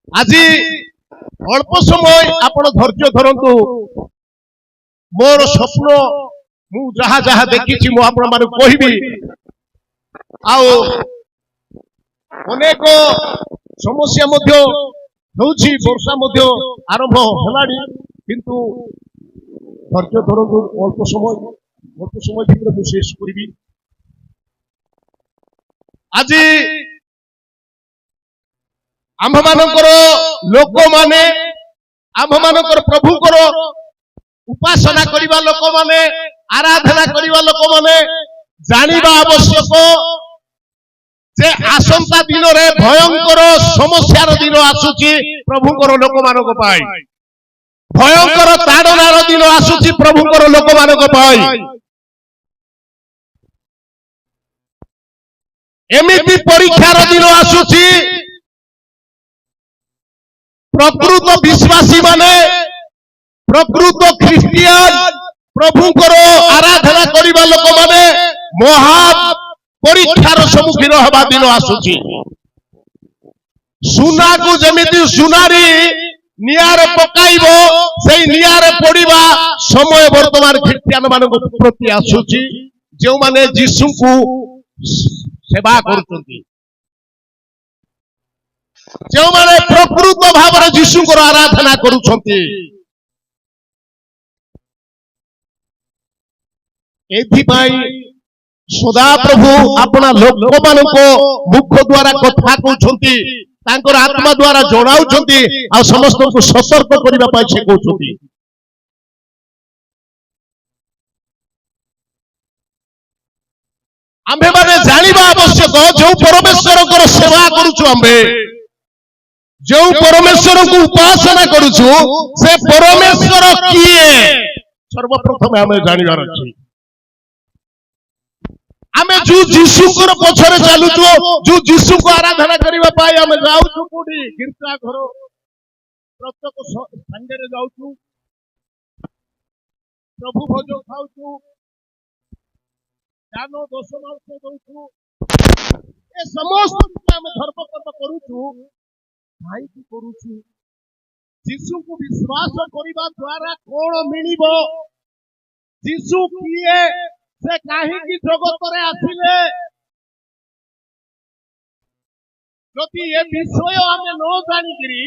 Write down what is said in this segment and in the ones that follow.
আজি অল্প সময় আপন ধৈর্য ধরন্তু মোর স্বপ্ন মু যাহা যাহা দেখিছি মু আপন মানে কহিবি আও অনেক সমস্যা মধ্য হଉଛି বর্ষা মধ্য আরম্ভ হেলানি কিন্তু ধৈর্য ধরন্তু অল্প সময় ভিতরে মু শেষ করিবি আজি আম্ভମାନଙ୍କର ଲୋକମାନେ ଆମ୍ଭମାନଙ୍କର ପ୍ରଭୁଙ୍କର ଉପାସନା କରିବା ଲୋକମାନେ ଆରାଧନା କରିବା ଲୋକମାନେ ଜାଣିବା ଆବଶ୍ୟକ ଯେ ଆସନ୍ତା ଦିନରେ ଭୟଙ୍କର ସମସ୍ୟାର ଦିନ ଆସୁଛି ପ୍ରଭୁଙ୍କର ଲୋକମାନଙ୍କ ପାଇଁ ଭୟଙ୍କର ତାଡ଼ନାର ଦିନ ଆସୁଛି ପ୍ରଭୁଙ୍କର ଲୋକମାନଙ୍କ ପାଇଁ ଏମିତି ପରୀକ୍ଷାର ଦିନ ଆସୁଛି प्रकृत विश्वासी माने प्रकृत ख्रिस्टियन प्रभुଙ୍କର आराधना करिबा लोक माने महा परीक्षार सम्मुखीन हवा दिन आसुची सुना को जेमिति सुनारी नियारे पकाइबो सेई नियारे पड़िबा समय वर्तमान ख्रिस्टियन मानक प्रति आसुची जे माने यीशु को सेवा करछन्ती जो माने प्रकृत भाव यीशु को आराधना करुछन्ती एथिपाई सदा प्रभु अपना लोक मानक मुख द्वारा कथा कहउछन्ती तांकर आत्मा द्वारा जणाउछन्ती आ समस्त को सतर्क करिबा पाई से कहउछन्ती आम्भे माने जानिबा आवश्यक जो परमेश्वर को सेवा करूछु आम्भे जो परमेश्वर को उपासना करूछु से परमेश्वर किए सर्वप्रथम हमें जानिबार अछि हमें जो यीशु को पछरे चालुछु जो यीशु को आराधना करिबा पाई हमें जाउछु कोडी गिरजा घर प्रत्येक संडे रे जाउछु प्रभु भोज खाउछु जानो दशमांश दउछु ए समस्त हमें धर्म कर्म करूछु भाई की करूछु यीशु को विश्वास करिबा द्वारा कोन मिलिबो यीशु किए से काहे की जगत रे आसिले जति ए विषय हमें न जानि करी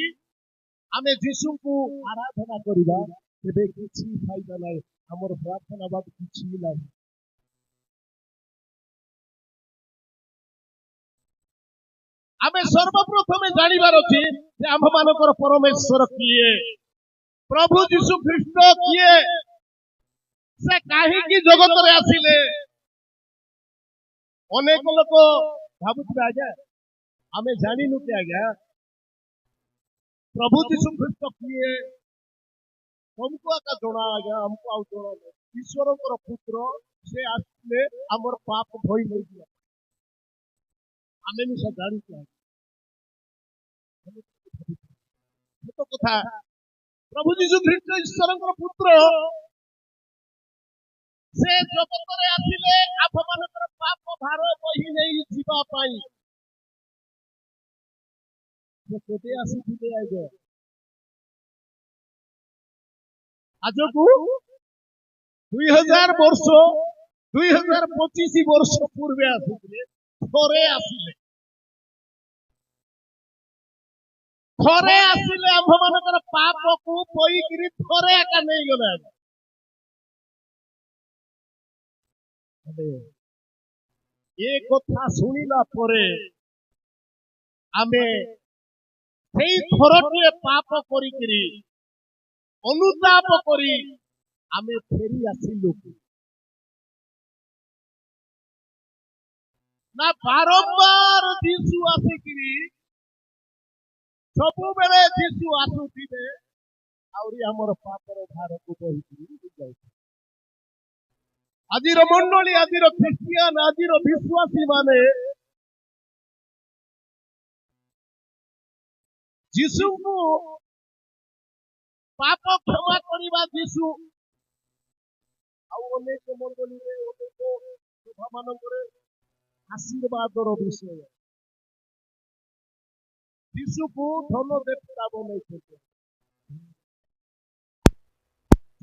हमें यीशु को आराधना करिबा तेबे किछि फायदा नै हमर प्रार्थना बात किछि नै आमे सर्वप्रथम जानिबार अछि जे आम्भमानकर परमेश्वर किए प्रभु यीशु ख्रीष्ट किए से काहे की जगत रे आसिले अनेक लोक भाबुथिबे आज्ञा आमे जानिनु के आज्ञा प्रभु यीशु ख्रीष्ट किए हमको का जणा आज्ञा हमको आउ जणा ईश्वरकर पुत्र से आसिले हमर पाप धोई नै दिया आमे नि जानी के तो कथा प्रभु यीशु ख्रीष्ट ईश्वरकर पुत्र से जगत रे आसिले आपमानकर पाप भार बही नै जीवा पाई से केते आसीथिले आइबो आजकू 2000 वर्ष 2025 वर्ष पूर्वे आसीथिले थोरे आसिले आम्भमानकर पाप को पईकरी थोरे एका नै गले ए कथा सुनिला परे आमे सेई थोरटिए पाप करिकरी अनुताप करी आमे फेरी आसिलु ना बारंबार यीशु आसिकरी सब बेले यीशु आसुथिबे आउरी हमर पापर भार को बहिकरी जाय आजिर मंडली आजिर ख्रिस्टियन आजिर विश्वासी माने यीशु को पाप क्षमा करिबा यीशु आउ अनेक मंडली रे अनेक सभा मानक रे आशीर्वादर विषय जीशु को धन देवता बने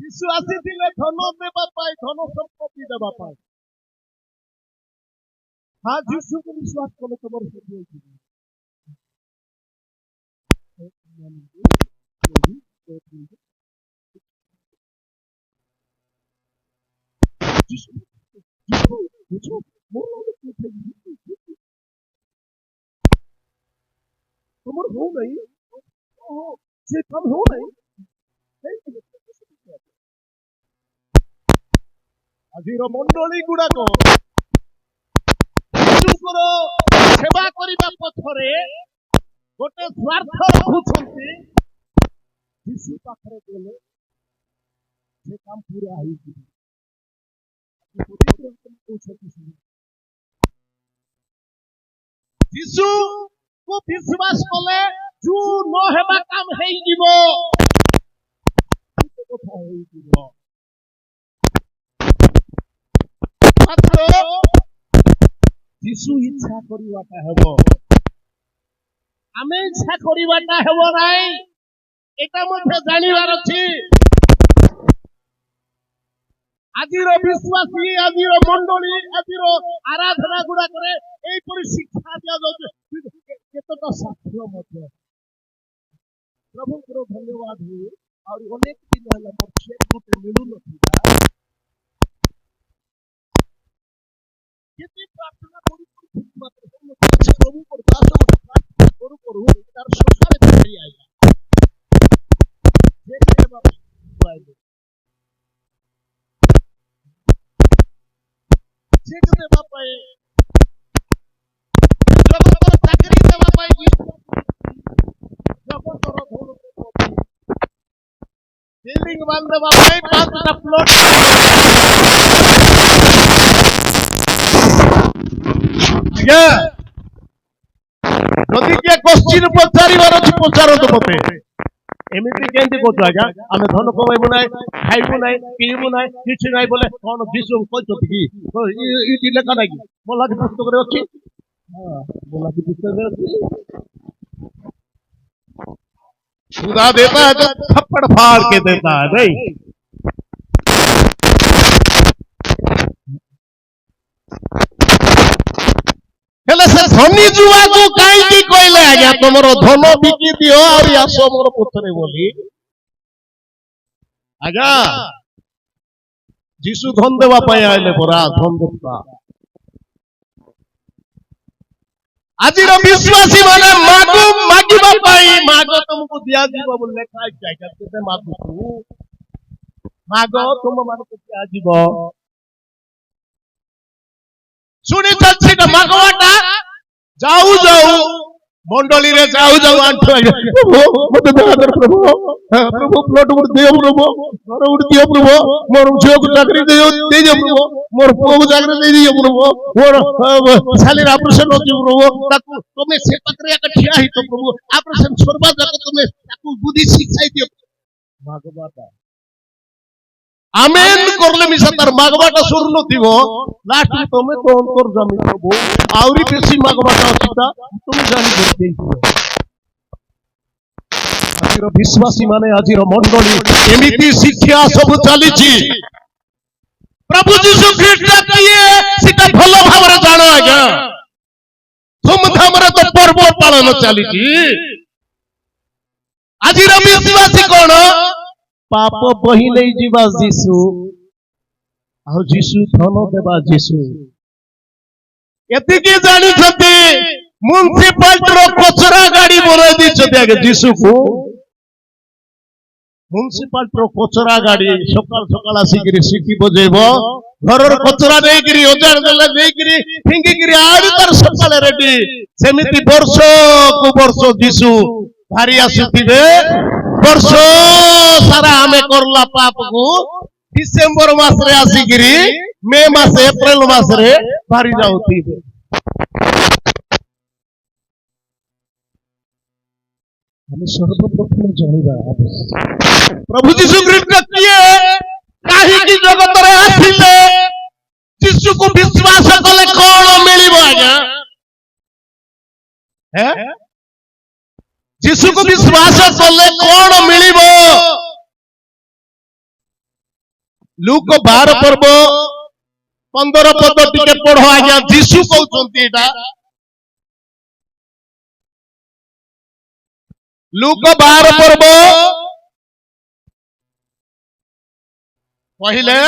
जीशु आसी धन देवा धन संपत्ति देवा हाँ जीशु को विश्वास कले तुम तुम हो नहीं से कम हो नहीं आज मंडली गुड़ाक सेवा करने पथरे गोटे स्वार्थ रखुंट जीशु पाखे गले से काम पूरा जीशु को विश्वास कले जो न हेबा काम हेई जीवो कथा हेई जीवो मात्र जीशु इच्छा करिवाटा हेबो आमे इच्छा करिवाटा हेबो नाई एटा मध्ये जानिबार अछि आजिर विश्वासी आजिर मंडली आजिर आराधना गुडा करे एई परि शिक्षा दिया जाउछ केतटा साक्ष्य मध्ये प्रभु को धन्यवाद हो और अनेक दिन हला मोर गोटे मिलु नथिबा केते प्रार्थना करू मात्र प्रभु को दास प्रार्थना करू तार संसार चली आइला जे के बाबा जे के बाबा जगत चाकरी देवा पाई जगत धन बिल्डिंग बांध देवा पाई 5टा प्लॉट आज्ञा जदि के क्वेश्चन पचारिबार अछि पचारत मते एमिति केंति कोच आज्ञा आमे धन कमाइबो नै खाइबो नै पीबो नै किछ नै बोले कोन जीशु कहत कि इति लेखा नै मोला के पुस्तक रे अछि हां मोला के पुस्तक रे अछि खुदा देता है तो थप्पड़ फाड़ के देता है नहीं हेले से धनी जुआ को काई की कहले आज्ञा तुमरो धन बिकी दियो और आसो मोर पुत्र बोली आज्ञा जीशु धन देवा पाई आइले परा धन देता आजिर विश्वासी माने मागो मागिबा पाई मागो तुमको दिया जीव बोले काय जायगा केते मागो मागो तुम मानको दिया जीव सुनी चछि त मागवाटा जाऊ जाऊ मंडली रे जाऊ जाऊ आंठो प्रभु मते दया प्रभु प्रभु प्लॉट उड़ दियो प्रभु घर उड़ दियो प्रभु मोर झियो को चाकरी दियो दे दियो प्रभु मोर पुओ को चाकरी दे दियो प्रभु मोर साली ऑपरेशन होती प्रभु ताकू तुमे से पत्रिया का ठिया ही तो प्रभु ऑपरेशन छोड़बा जाको तुमे ताकू बुद्धि शिक्षा दियो मागवाटा आमेन करले मिसा तार मागवाटा सुर नथिबो लास्ट में तुमे तो अंतर जमी प्रभु आउरी बेसी मागवाटा अछिता तुम जानि करते आजिर विश्वासी माने आजिर मंडली एमिति शिक्षा सब चली छी प्रभु जीशु ख्रीष्ट किए सिटा भलो भाबरे जानो आज्ञा धूमधाम रे तो पर्व पालन चली छी आजिर विश्वासी कोन पाप बही नहीं जीवा जीशु आ जीशु धन देवा जीशु एतिकी जानी छथि म्युनिसिपालिटी रो कचरा गाड़ी बराई दी छथि आगे जीशु को म्युनिसिपालिटी रो कचरा गाड़ी सकाल सकाल आसिकरी सिटी बजेबो घर कचरा नहीं गिरी ओजार देले नहीं गिरी फिंगी गिरी आड़ी तर सकाल रेडी सेमिति वर्ष को वर्ष जीशु भारी आसीथिबे वर्ष सारा हमें करला पाप को डिसेंबर मास रे आसीगिरी मे मास अप्रैल मास रे भारी जाउती हमें सर्वप्रथम जानिबा प्रभु जीशु ख्रीष्ट किए काहे की जगत रे आथिले जीशु को विश्वास कले कोन मिलिबो आज्ञा है जीशु को विश्वास कले कौन मिलिब लूक 12 पर्व 15 पद टिके पढ़ आज्ञा जीशु कहते एटा लूक 12 पर्व पहिले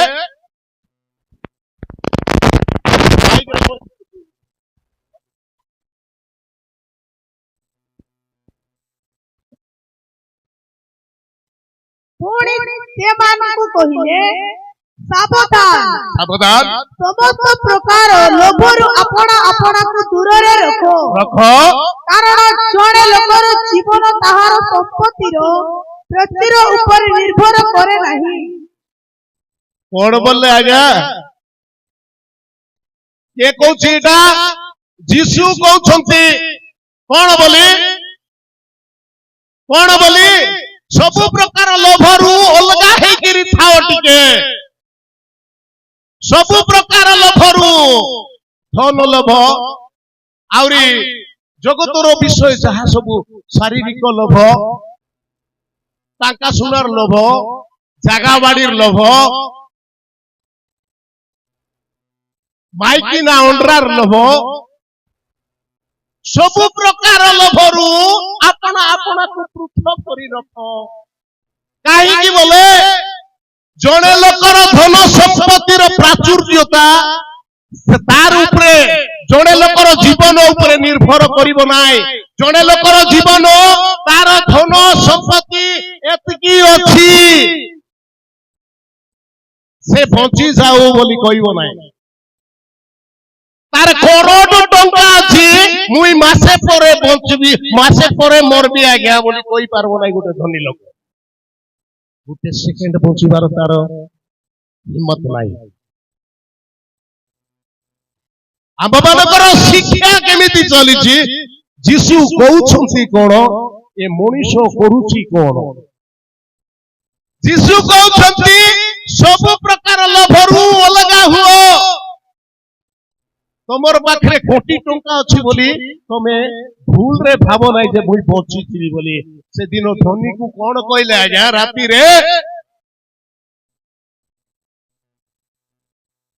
पुणी सेमानकु कहिले सावधान सावधान समस्त प्रकार लोभरु अपना अपना को दूर रे रखो कारण जणे लोकर जीवन ताहार संपत्तिर प्रतिर ऊपर निर्भर करे नाही कौन बोले आज्ञा ये कहछि एटा जीशु कहछन्ति कौन बोली सब प्रकार लोभरू अलगा हेकिरी थाओ टिके सब प्रकार लोभरू धन लोभ आउरी जगतर विषय जहा सब शारीरिक लोभ टाका सुनार लोभ जागा बाड़ीर लोभ माइकी ना अंडरार लोभ सब प्रकार लोभरू अपना अपना को पृथक करी रख कहीं बोले जड़े लोकर धन संपत्तिर प्राचुर्यता तार उपरे जड़े लोकर जीवन उपरे निर्भर करिब नाय जड़े लोकर जीवन तार धन संपत्ति एतकी अछि से बंची जाऊ बोली कहब नाय तार करोड़ टंका अछि मुई मासे परे बंचबी मासे परे मरबी आज्ञा बोली कहि पारबो नाय गोटे धनी लोक गोटे सेकेंड बंचिबार तार हिम्मत नाय आम मानकर शिक्षा केमिति चलीछि जीशु कहउछन्ति कोन ए मनीष करूछि कोन जीशु कहउछन्ति सब प्रकार लोभरू अलगा हुओ तमर पाखरे कोटी टंका अछि बोली तमे भूल रे भाबो नाइ जे मुई बंचिछि बोली से दिन धनी को कोन कहले आज्ञा राती रे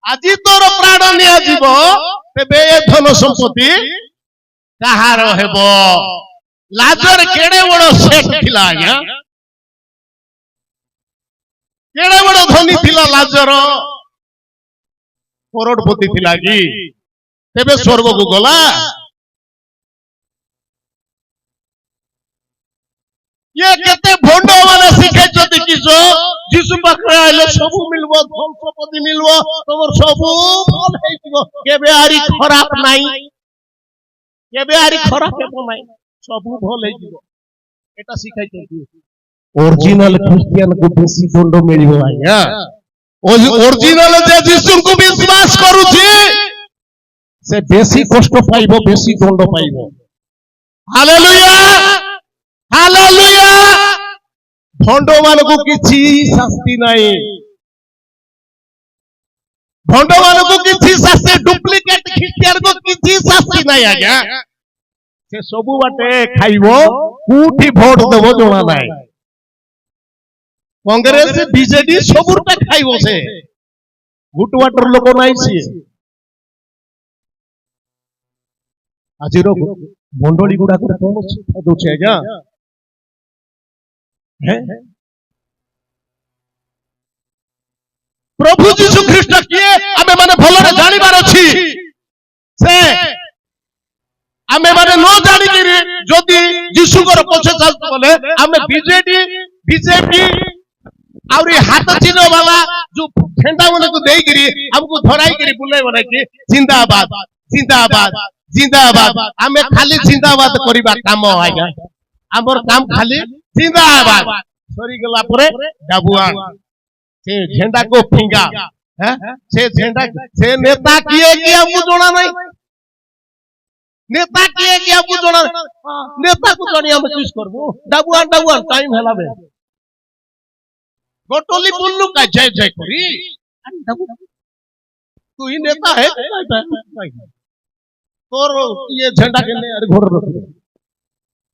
आजि तोर प्राण निया जीव तेबे ए धन संपत्ति कहार हेबो लाजर केड़े बड़ सेठ थिला आज्ञा केड़े बड़ धनी थिला लाजर करोड़पति थिला कि तेबे स्वर्ग को गला ये केते भंड माने शिखाइछति किछो जीशु पाखरे आइले सब मिलबो धन संपत्ति मिलबो तमर सब भल हेइबो केबे आरी खराब नाही केबे आरी खराब हेबो नाही सब भल हेइबो एटा शिखाइछति ओरिजिनल क्रिश्चियन को बेसी दंड मिलिबो आज्ञा ओरिजिनल जे जीशु को विश्वास करूछि से बेसी कष्ट पाइब बेसी दंड पाइब हालेलुया हालेलुया भंड मानकु किछि शास्ति नाही भंड मानकु किछि शास्ति डुप्लिकेट ख्रिस्टियन को किछि शास्ति नाही आज्ञा से सबु बाटे खाइबो कोठी भोट देबो जणा नाही कांग्रेस बीजेडी सबुरटा खाइबो से गुटवाटर लोक नाही सी आजिरो मंडली गुडा को कोन शिक्षा दोछे आज्ञा हैं प्रभु जीशु ख्रीष्ट किए आमे माने भलरे जानिबार अछि से आमे माने न जानि कि जदि जीशु कर पछे चलत बोले आमे बीजेपी आउरी हाथ चिन्ह वाला जो झंडा माने को देई गिरी हमको धराई गिरी बुलाई बना कि जिंदाबाद जिंदाबाद जिंदाबाद आमे खाली जिंदाबाद करिबा काम आज्ञा हमर काम खाली जिंदाबाद सरी गला परे डाबुआन से झंडा को फिंगा हैं से झंडा से नेता किए कि हमको जोड़ा नहीं नेता किए कि हमको जोड़ा नेता को जोड़ी हम चूज करबो डाबुआन टाइम हैला बे गोटोली पुल्लू का जय जय करी तू ही नेता है तोर ये झंडा के ले अरे घोर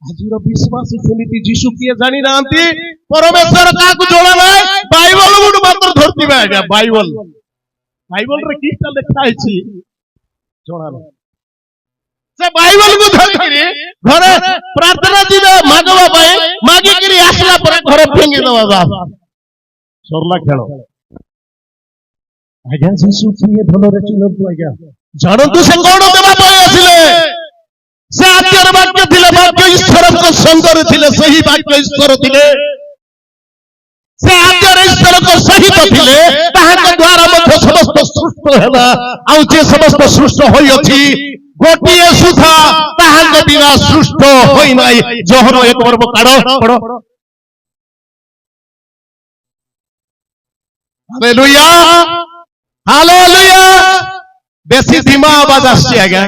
ଆଜିର ବିଶ୍ୱାସ ସେମିତି ଯୀଶୁ କିଏ ଜାଣି ନାହାନ୍ତି ପରମେଶ୍ୱର କାହାକୁ ଜଣା ନାହିଁ ବାଇବଲ ଗୋଟେ ମାତ୍ର ଧରିଥିବେ ଆଜ୍ଞା ବାଇବଲରେ କିଟା ଲେଖା ହେଇଛି ଜଣା ନାହିଁ ସେ ବାଇବଲକୁ ଧରିକିରି ଘରେ ପ୍ରାର୍ଥନା ଯିବେ ମାଗବା ପାଇଁ ମାଗିକିରି ଆସିଲା ପରେ ଘରେ ଫିଙ୍ଗି ଦେବା ବାସ୍ ସରିଲା ଖେଳ ଆଜ୍ଞା ଯୀଶୁ କିଏ ଭଲରେ ଚିହ୍ନନ୍ତୁ ଆଜ୍ଞା ଜାଣନ୍ତୁ ସେ କଣ ଦେବା ପାଇଁ ଆସିଲେ ସେ ଆଦ୍ୟର ବାକ୍ୟ ଥିଲେ ବାକ୍ୟ ଈଶ୍ୱରଙ୍କ ସଙ୍ଗରେ ଥିଲେ ସେହି ବାକ୍ୟ ଈଶ୍ୱର ଥିଲେ ସେ ଆଦ୍ୟରେ ଈଶ୍ୱରଙ୍କ ସହିତ ଥିଲେ ତାହାଙ୍କ ଦ୍ୱାରା ମଧ୍ୟ ସମସ୍ତ ସୃଷ୍ଟ ହେଲା ଆଉ ଯେ ସମସ୍ତ ସୃଷ୍ଟ ହୋଇଅଛି ଗୋଟିଏ ସୁଦ୍ଧା ତାହାଙ୍କ ବିନା ସୃଷ୍ଟ ହୋଇନାହିଁ ଯୋହନ 1 ପର୍ବ କାଢ ହାଲେଲୁୟା ହାଲେଲୁୟା ବେଶୀ ଧୀମା ଆବାଜ ଆସିଛି ଆଜ୍ଞା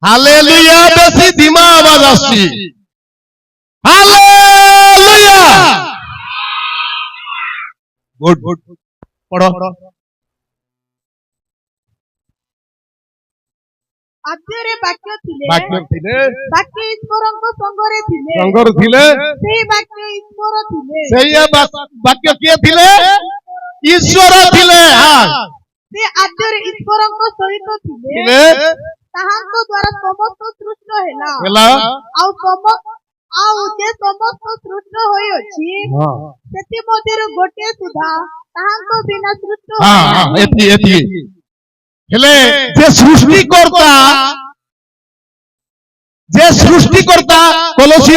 ହାଲେଲୁୟା ବେଶୀ ଧୀମା ଆବାଜ ଆସିଛି ହାଲେଲୁୟା ଗୁଡ ପଢ ଆଦ୍ୟରେ ବାକ୍ୟ ଥିଲେ ବାକ୍ୟ ଈଶ୍ୱରଙ୍କ ସଙ୍ଗରେ ଥିଲେ ସେହି ବାକ୍ୟ ଈଶ୍ୱର ଥିଲେ ସେଇଆ ବାକ୍ୟ କିଏ ଥିଲେ ଈଶ୍ୱର ଥିଲେ ସେ ଆଦ୍ୟରେ ଈଶ୍ୱରଙ୍କ ସହିତ ଥିଲେ ତାହାଙ୍କ ଦ୍ୱାରା ସମସ୍ତ ସୃଷ୍ଟ ହେଲା ଆଉ ଯେ ସମସ୍ତ ସୃଷ୍ଟ ହୋଇଅଛି ସେଥିମଧ୍ୟରୁ ଗୋଟିଏ ସୁଦ୍ଧା ତାହାଙ୍କ ବିନା ସୃଷ୍ଟ ଏତିକି ହେଲେ ଯେ ସୃଷ୍ଟିକର୍ତ୍ତା କଲୋସିୟ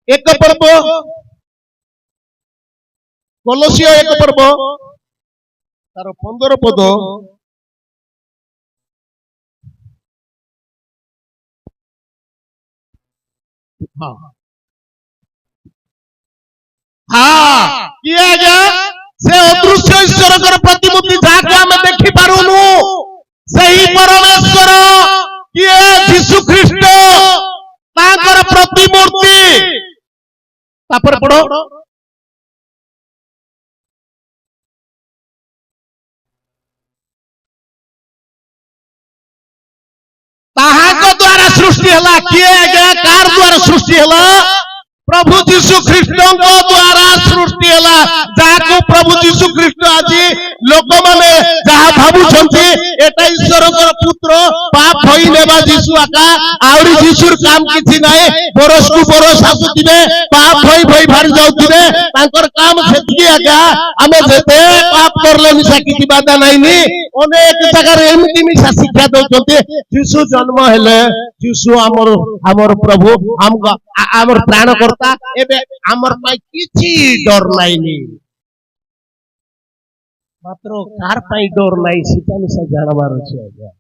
1 ପର୍ବ କଲୋସିୟ 1 ପର୍ବ ତାର 15 ପଦ କିଏ ଆଜ୍ଞା ସେ ଅଦୃଶ୍ୟ ଈଶ୍ୱରଙ୍କର ପ୍ରତିମୂର୍ତ୍ତି ଯାହାକୁ ଆମେ ଦେଖିପାରୁନୁ ସେହି ପରମେଶ୍ୱର କିଏ ଯୀଶୁ ଖ୍ରୀଷ୍ଟ ତାଙ୍କର ପ୍ରତିମୂର୍ତ୍ତି ତାପରେ ପଢ ତାହାଙ୍କ ଦ୍ୱାରା ସୃଷ୍ଟି ହେଲା କିଏ ଆଜ୍ଞା କାର ଦ୍ୱାରା ସୃଷ୍ଟି ହେଲା ପ୍ରଭୁ ଯୀଶୁ ଖ୍ରୀଷ୍ଟଙ୍କ ଦ୍ୱାରା ସୃଷ୍ଟି ହେଲା ଯାହାକୁ ପ୍ରଭୁ ଯୀଶୁ ଖ୍ରୀଷ୍ଟ ଆଜି ଲୋକମାନେ ଯାହା ଭାବୁଛନ୍ତି ଏଟା ଈଶ୍ୱରଙ୍କର ପୁତ୍ର ପାପ ହୋଇ ନେବା ଯୀଶୁ ଆକା ଆହୁରି ଯୀଶୁର କାମ କିଛି ନାହିଁ ବରସକୁ ବରସ ଆସୁଥିବେ ପାପ ହୋଇ ବାହାରି ଯାଉଥିବେ ତାଙ୍କର କାମ ସେତିକି ଆଜ୍ଞା ଆମେ ଯେତେ ପାପ କରଲେ ମିଶା କିଛି ବାଧା ନାଇଁନି ଅନେକ ଜାଗାରେ ଏମିତି ମିଶା ଶିକ୍ଷା ଦଉଛନ୍ତି ଯୀଶୁ ଜନ୍ମ ହେଲେ ଯୀଶୁ ଆମର ପ୍ରଭୁ ଆମର ପ୍ରାଣକର୍ତ୍ତା ଏବେ ଆମର ପାଇଁ କିଛି ଡର ନାଇଁନି ମାତ୍ର କାର ପାଇଁ ଡର ନାହିଁ ସେଟା ମିଶା ଜାଣବାର ଅଛି ଆଜ୍ଞା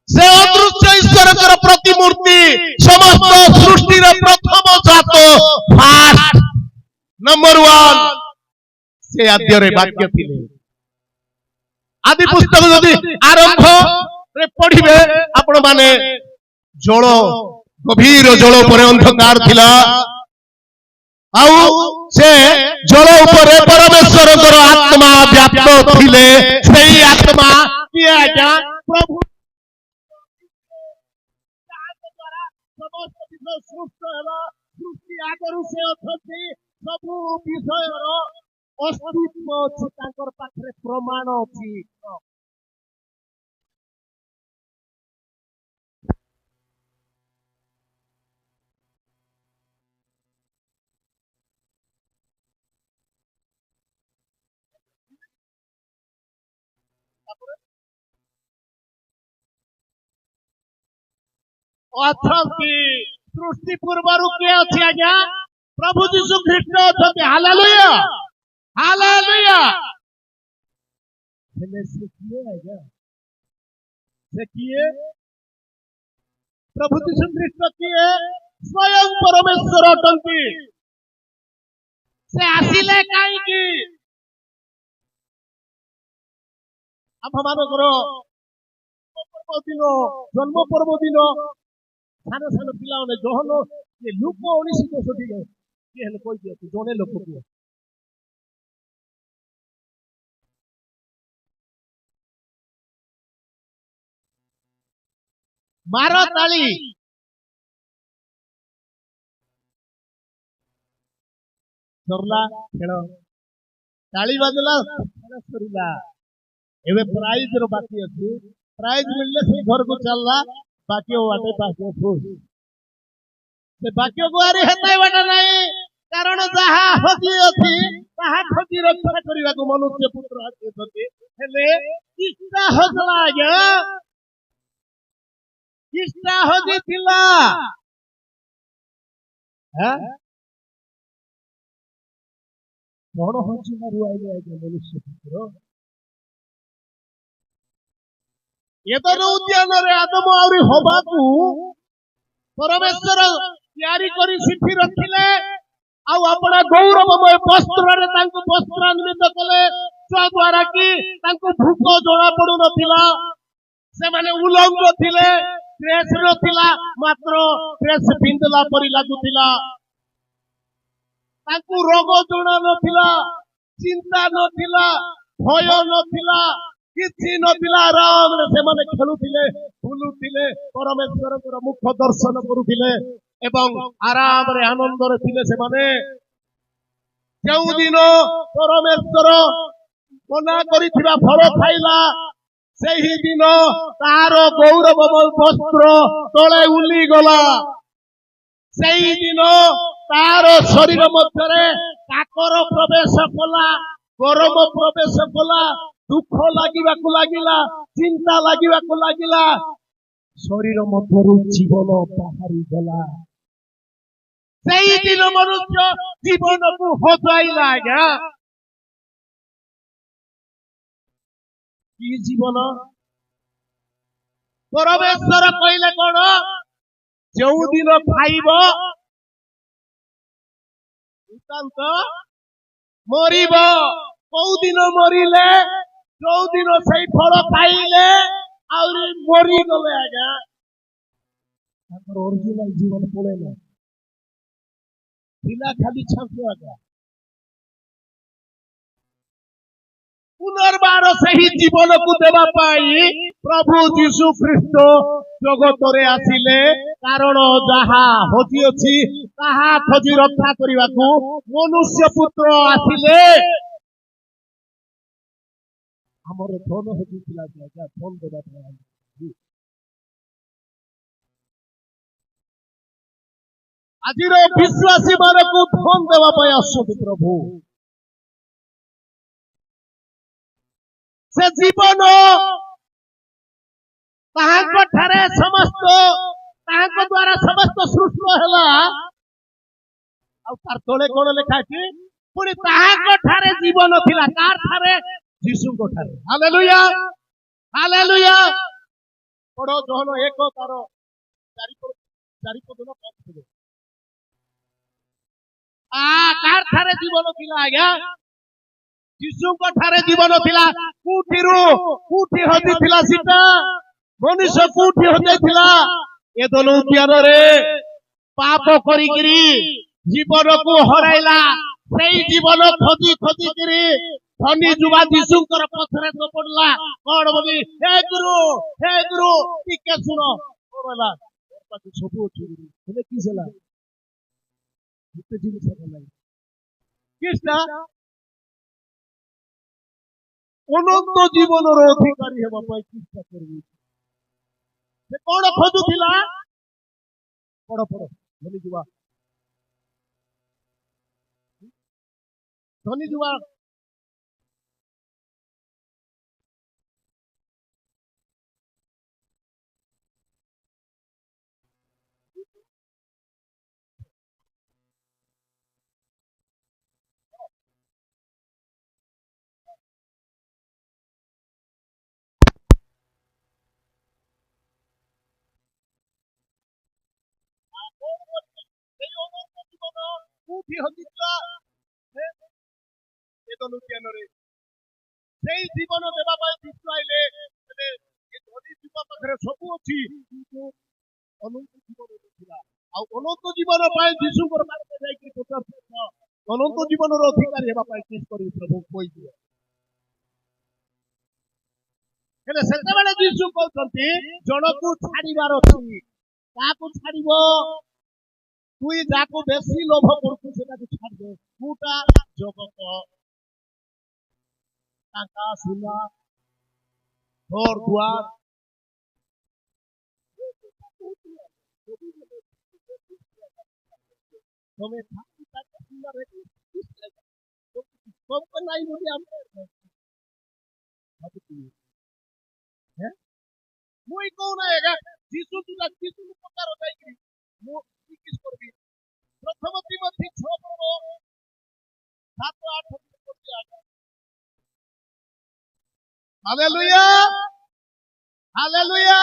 ସେ ଅଦୃଶ୍ୟ ଈଶ୍ୱରଙ୍କର ପ୍ରତିମୂର୍ତ୍ତି ସମସ୍ତ ସୃଷ୍ଟିର ପ୍ରଥମ ଜାତ ଫାଷ୍ଟ ନମ୍ବର 1 ସେ ଆଦ୍ୟରେ ବାକ୍ୟ ଥିଲେ ଆଦି ପୁସ୍ତକ ଯଦି ଆରମ୍ଭରେ ପଢିବେ ଆପଣ ମାନେ ଜଳ ଗଭୀର ଜଳ ଉପରେ ଅନ୍ଧକାର ଥିଲା ଆଉ ସେ ଜଳ ଉପରେ ପରମେଶ୍ୱରଙ୍କର ଆତ୍ମା ବ୍ୟାପ୍ତ ଥିଲେ ସେଇ ଆତ୍ମା କିଏ ଆଜ୍ଞା ପ୍ରଭୁ ସମସ୍ତ ବିଷୟ ସୃଷ୍ଟ ହେଲା ସୃଷ୍ଟି ଆଗରୁ ସେ ଅଛନ୍ତି ସବୁ ବିଷୟର ଅସ୍ତିତ୍ୱ ଅଛି ତାଙ୍କର ପାଖରେ ପ୍ରମାଣ ଅଛି ଅଛନ୍ତି ସୃଷ୍ଟି ପୂର୍ବରୁ କିଏ ଅଛି ଆଜ୍ଞା ପ୍ରଭୁ ଯୀଶୁ ଖ୍ରୀଷ୍ଟ ଅଛନ୍ତି ହାଲେଲୁୟା ହାଲେଲୁୟା ହେଲେ ସେ କିଏ ଆଜ୍ଞା ସେ କିଏ ପ୍ରଭୁ ଯୀଶୁ ଖ୍ରୀଷ୍ଟ କିଏ ସ୍ୱୟଂ ପରମେଶ୍ୱର ଅଟନ୍ତି ସେ ଆସିଲେ କାହିଁକି ଆମ୍ଭମାନଙ୍କର ଜନ୍ମ ପର୍ବ ଦିନ ସାନ ସାନ ପିଲାମାନେ ଜହନ ଲୋକ 19 କିଏ ହେଲେ କହିଦିଅନ୍ତୁ ଜଣେ ଲୋକ କିଏ ମାର ତାଳି ସରିଲା ଖେଳ ତାଳି ବାଜିଲା ଖେଳ ସରିଲା ଏବେ ପ୍ରାଇଜ ର ବାକି ଅଛି ପ୍ରାଇଜ ମିଳିଲେ ସେଇ ଘରକୁ ଚାଲିଲା ବାକ୍ୟ ବାଟେ ବାକ୍ୟ ଖୁଶ ସେ ବାକ୍ୟକୁ ଆରି ହେତାଇ ବାଟ ନାହିଁ କାରଣ ଯାହା ହଜି ଅଛି ତାହା ଖୋଜି ରକ୍ଷା କରିବାକୁ ମନୁଷ୍ୟ ପୁତ୍ର ଆସିଛନ୍ତି ହେଲେ କିଛିଟା ହଜିଲା ଆଜ୍ଞା କିଛିଟା ହଜିଥିଲା କଣ ହଜିବାରୁ ଆଇଲେ ଆଜ୍ଞା ମନୁଷ୍ୟ ପୁତ୍ର ଏଦନ ଉଦ୍ୟାନରେ ଆଦମ ଆହୁରି ହବାକୁ ପରମେଶ୍ୱର ତିଆରି କରି ସେଠି ରଖିଲେ ଆଉ ଆପଣ ଗୌରବମୟ ବସ୍ତ୍ରରେ ତାଙ୍କୁ ବସ୍ତ୍ରାନ୍ୱିତ କଲେ ଯଦ୍ୱାରା କି ତାଙ୍କୁ ଭୋକ ଜଣା ପଡୁନଥିଲା ସେମାନେ ଉଲଙ୍ଗ ଥିଲେ ଡ୍ରେସ୍ ନଥିଲା ମାତ୍ର ଡ୍ରେସ୍ ପିନ୍ଧିଲା ପରି ଲାଗୁଥିଲା ତାଙ୍କୁ ରୋଗ ଜଣା ନଥିଲା ଚିନ୍ତା ନଥିଲା ଭୟ ନଥିଲା କିଛି ନଥିଲା ଆରାମରେ ସେମାନେ ଖେଳୁଥିଲେ ବୁଲୁଥିଲେ ପରମେଶ୍ୱରଙ୍କର ମୁଖ ଦର୍ଶନ କରୁଥିଲେ ଏବଂ ଆରାମରେ ଆନନ୍ଦରେ ଥିଲେ ସେମାନେ ଯେଉଁଦିନ ପରମେଶ୍ୱର ମନା କରିଥିବା ଫଳ ଖାଇଲା ସେହି ଦିନ ତାର ଗୌରବମୟ ବସ୍ତ୍ର ତଳେ ଉଲିଗଲା ସେଇଦିନ ତାର ଶରୀର ମଧ୍ୟରେ କାକର ପ୍ରବେଶ କଲା ଗରମ ପ୍ରବେଶ କଲା ଦୁଃଖ ଲାଗିବାକୁ ଲାଗିଲା ଚିନ୍ତା ଲାଗିବାକୁ ଲାଗିଲା ଶରୀର ମଧ୍ୟରୁ ଜୀବନ ବାହାରିଗଲା ସେଇଦିନ ମନୁଷ୍ୟ ଜୀବନକୁ ହଜାଇଲା ଆଜ୍ଞା କି ଜୀବନ ପରମେଶ୍ୱର କହିଲେ କଣ ଯେଉଁଦିନ ଖାଇବ ନିତାନ୍ତ ମରିବ କୋଉଦିନ ମରିଲେ ଯୋଉଦିନ ସେଇ ଫଳ ଖାଇଲେ ଆହୁରି ମରିଗଲେ ଆଜ୍ଞା ତାଙ୍କର ଅରିଜିନାଲ ଜୀବନ ପଳେଇଲା ଥିଲା ଖାଲି ଛାଞ୍ଚ ଆଜ୍ଞା ପୁନର୍ବାର ସେହି ଜୀବନକୁ ଦେବା ପାଇଁ ପ୍ରଭୁ ଯୀଶୁ ଖ୍ରୀଷ୍ଟ ଜଗତରେ ଆସିଲେ କାରଣ ଯାହା ହଜିଅଛି ତାହା ଖୋଜି ରକ୍ଷା କରିବାକୁ ମନୁଷ୍ୟ ପୁତ୍ର ଆସିଲେ ଆମର ଧନ ହଜିଥିଲା ଆଜ୍ଞା ଧନ ଦେବା ପାଇଁ ଆଜିର ବିଶ୍ୱାସୀ ମାନଙ୍କୁ ଧନ ଦେବା ପାଇଁ ଆସୁଛନ୍ତି ପ୍ରଭୁ ସେ ଜୀବନ ତାହାଙ୍କ ଠାରେ ସମସ୍ତ ତାହାଙ୍କ ଦ୍ୱାରା ସମସ୍ତ ସୃଷ୍ଟ ହେଲା ଆଉ ତାର ତଳେ କଣ ଲେଖା ଅଛି ପୁଣି ତାହାଙ୍କ ଠାରେ ଜୀବନ ଥିଲା କାହାର ଠାରେ ଯୀଶୁଙ୍କ ଠାରେ ହାଲେଲୁୟା ହାଲେଲୁୟା ପଢ ଯୋହନ 1 ତାର 4 ପଦ ପଢିବେ କାହାର ଠାରେ ଜୀବନ ଥିଲା ଆଜ୍ଞା ଯୀଶୁଙ୍କ ଠାରେ ଜୀବନ ଥିଲା କୋଉଠି ହଜିଥିଲା ସେଟା ମନୁଷ୍ୟ କୋଉଠି ହଜାଇଥିଲା ଏଦନ ଉଦ୍ୟାନରେ ପାପ କରିକିରି ଜୀବନକୁ ହରାଇଲା ସେଇ ଜୀବନ ଖୋଜି ଖୋଜିକିରି ଧନୀ ଯୁବା ଯୀଶୁଙ୍କର ପଛରେ ପଡିଲା କଣ ବୋଲି ହେ ଗୁରୁ ଟିକେ ଶୁଣ କଣ ହେଲା ସବୁ ଅଛି ହେଲେ କି ହେଲା ଗୋଟେ ଜିନିଷ ହେଲା କିସଟା ଅନନ୍ତ ଜୀବନର ଅଧିକାରୀ ହେବା ପାଇଁ ଚେଷ୍ଟା କରିବି ସେ କଣ ଖୋଜୁଥିଲା ପଢ ଧନୀ ଯୁବା କୋଉଠି ହଜିଥିଲା ସେଇ ଜୀବନ ଦେବା ପାଇଁ ଯୀଶୁ ଆଇଲେ ଧନୀ ଯୁବା ପାଖରେ ସବୁ ଅଛି କିନ୍ତୁ ଅନନ୍ତ ଜୀବନ ଥିଲା ଆଉ ଅନନ୍ତ ଜୀବନ ପାଇଁ ଯୀଶୁଙ୍କର ପାଖରେ ଯାଇକି ପଚାରୁଥିଲା ଅନନ୍ତ ଜୀବନର ଅଧିକାରୀ ହେବା ପାଇଁ କିସ୍ କରିବି ପ୍ରଭୁ କହିଦିଅ ହେଲେ ସେତେବେଳେ ଯୀଶୁ କହୁଛନ୍ତି ଜଣକୁ ଛାଡିବାର ଅଛି। କାହାକୁ ଛାଡିବ? ତୁଇ ଯାହାକୁ ବେଶୀ ଲୋଭ କରୁଛୁ ସେଟାକୁ ଛାଡିଦେ। କୋଉଟା? ଜଗତ, ଟଙ୍କା, ସୁନା, ଘର ଦୁଆର। ତମେ ତମକୁ ନାଇଁ ବୋଲି ଆମେ ମୁଇଁ କହୁନା ଆଜ୍ଞା ଯୀଶୁ ତୁଲା ଯୀଶୁ ପ୍ରକାର ଯାଇକି ମୁଁ ଚିକିତ୍ସା କରିବି। ପ୍ରଥମ ତିମୋଥୀ 6:7-8 କରୁଛି ଆଜ୍ଞା। Hallelujah, hallelujah.